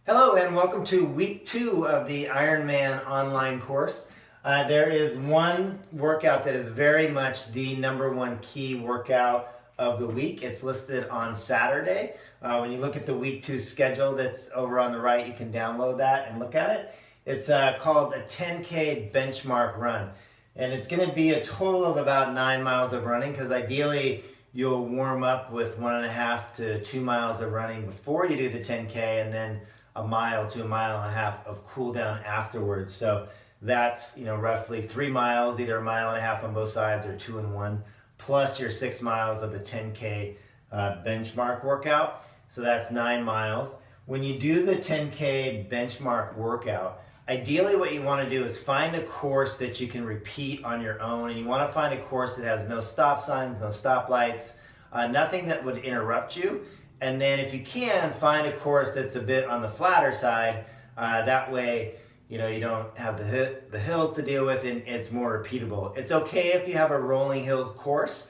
Hello and welcome to week 2 of the Ironman online course. There is one workout that is very much the number one key workout of the week. It's listed on Saturday. When you look at the week 2 schedule that's over on the right, you can download that and look at it. It's called a 10K benchmark run. And it's going to be a total of about 9 miles of running because ideally you'll warm up with 1.5 to 2 miles of running before you do the 10K, and then a mile to a mile and a half of cool down afterwards. So that's roughly 3 miles, either a mile and a half on both sides or 2 and 1, plus your 6 miles of the 10K benchmark workout. So that's 9 miles. When you do the 10K benchmark workout, ideally what you want to do is find a course that you can repeat on your own, and you want to find a course that has no stop signs, no stoplights, nothing that would interrupt you. And then if you can, find a course that's a bit on the flatter side. That way, you don't have the hills to deal with, and it's more repeatable. It's okay if you have a rolling hill course.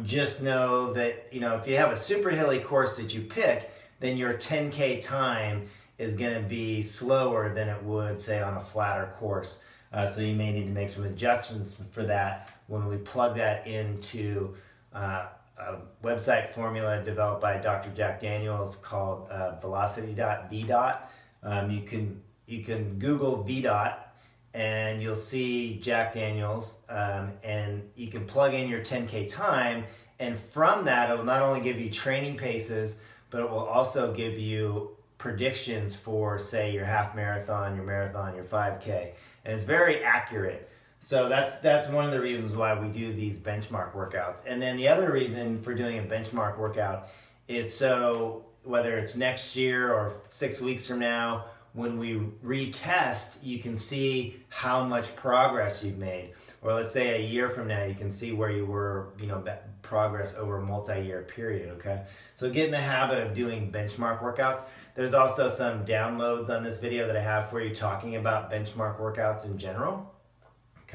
Just know that, if you have a super hilly course that you pick, then your 10K time is going to be slower than it would, say, on a flatter course. So you may need to make some adjustments for that when we plug that into a website formula developed by Dr. Jack Daniels called Velocity.VDOT. You can Google VDOT and you'll see Jack Daniels, and you can plug in your 10K time, and from that it'll not only give you training paces, but it will also give you predictions for, say, your half marathon, your marathon, your 5K, and it's very accurate. So that's one of the reasons why we do these benchmark workouts. And then the other reason for doing a benchmark workout is so whether it's next year or 6 weeks from now, when we retest, you can see how much progress you've made. Or let's say a year from now, you can see where you were, progress over a multi-year period, okay? So get in the habit of doing benchmark workouts. There's also some downloads on this video that I have for you talking about benchmark workouts in general.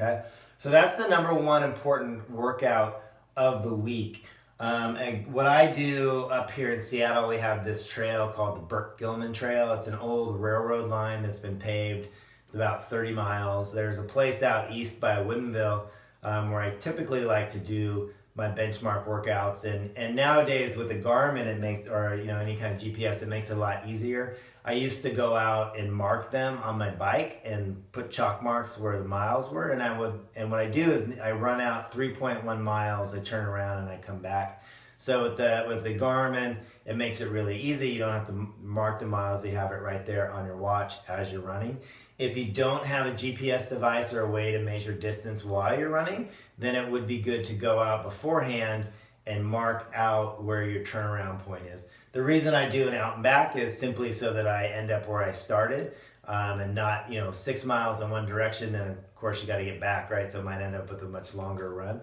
Okay, so that's the number one important workout of the week. And what I do up here in Seattle, we have this trail called the Burke-Gilman Trail. It's an old railroad line that's been paved. It's about 30 miles. There's a place out east by Woodinville where I typically like to do my benchmark workouts. And nowadays with the Garmin, it makes, or any kind of GPS, it makes it a lot easier. I used to go out and mark them on my bike and put chalk marks where the miles were, and what I do is I run out 3.1 miles, I turn around and I come back. So with the Garmin, it makes it really easy. You don't have to mark the miles, you have it right there on your watch as you're running. If you don't have a GPS device or a way to measure distance while you're running, then it would be good to go out beforehand and mark out where your turnaround point is. The reason I do an out and back is simply so that I end up where I started, and not 6 miles in one direction, then of course you got to get back, right? So it might end up with a much longer run.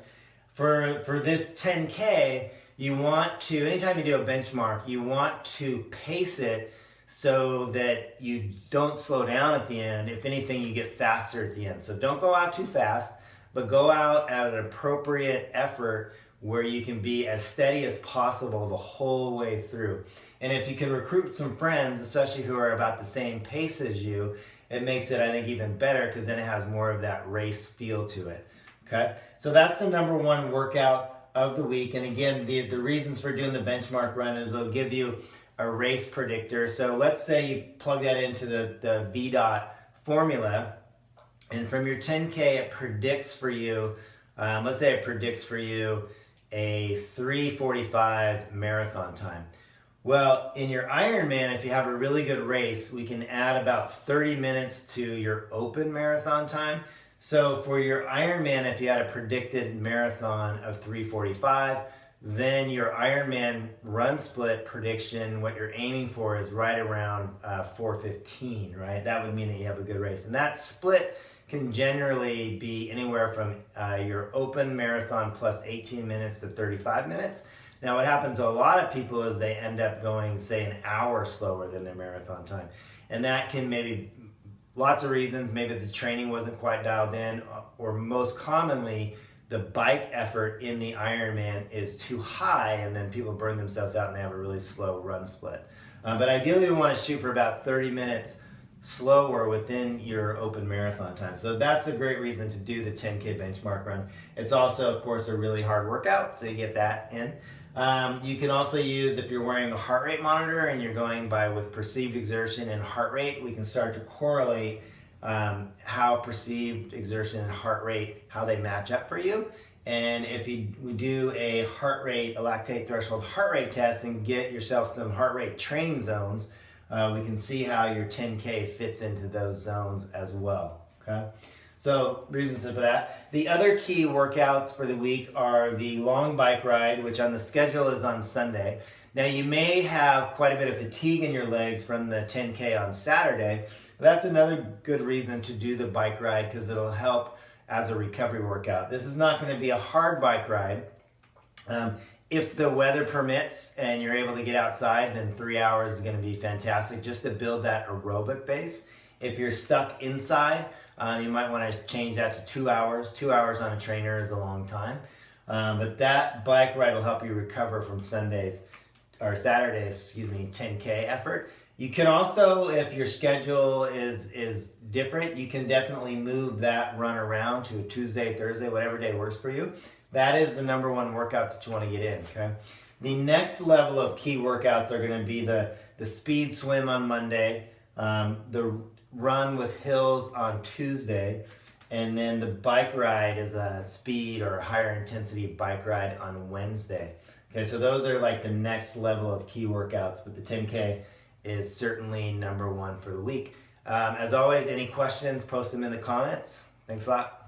For this 10K, you want to, anytime you do a benchmark, you want to pace it so that you don't slow down at the end. If anything, you get faster at the end. So don't go out too fast, but go out at an appropriate effort where you can be as steady as possible the whole way through. And if you can recruit some friends, especially who are about the same pace as you, it makes it, I think, even better, because then it has more of that race feel to it. Okay, so that's the number one workout of the week. And again, the reasons for doing the benchmark run is it'll give you a race predictor. So let's say you plug that into the VDOT formula, and from your 10K it predicts for you, let's say it predicts for you a 3:45 marathon time. Well, in your Ironman, if you have a really good race, we can add about 30 minutes to your open marathon time. So for your Ironman, if you had a predicted marathon of 3:45, then your Ironman run split prediction, what you're aiming for is right around 4:15, right? That would mean that you have a good race. And that split can generally be anywhere from your open marathon plus 18 minutes to 35 minutes. Now what happens to a lot of people is they end up going, say, an hour slower than their marathon time. And that can maybe, lots of reasons, maybe the training wasn't quite dialed in, or most commonly, the bike effort in the Ironman is too high, and then people burn themselves out and they have a really slow run split. But ideally, we want to shoot for about 30 minutes slower within your open marathon time. So that's a great reason to do the 10K benchmark run. It's also, of course, a really hard workout, so you get that in. You can also use, if you're wearing a heart rate monitor and you're going by with perceived exertion and heart rate, we can start to correlate how perceived exertion and heart rate, how they match up for you. And if we do a lactate threshold heart rate test and get yourself some heart rate training zones, we can see how your 10K fits into those zones as well, okay? So, reasons for that. The other key workouts for the week are the long bike ride, which on the schedule is on Sunday. Now, you may have quite a bit of fatigue in your legs from the 10K on Saturday, but that's another good reason to do the bike ride because it'll help as a recovery workout. This is not going to be a hard bike ride. If the weather permits and you're able to get outside, then 3 hours is going to be fantastic just to build that aerobic base. If you're stuck inside, you might want to change that to 2 hours. 2 hours on a trainer is a long time. But that bike ride will help you recover from Saturday's 10K effort. You can also, if your schedule is different, you can definitely move that run around to a Tuesday, Thursday, whatever day works for you. That is the number one workout that you want to get in, okay? The next level of key workouts are going to be the speed swim on Monday, the run with hills on Tuesday, and then the bike ride is a speed or higher intensity bike ride on Wednesday. Okay, so those are like the next level of key workouts, but the 10K is certainly number one for the week. As always, any questions, post them in the comments. Thanks a lot.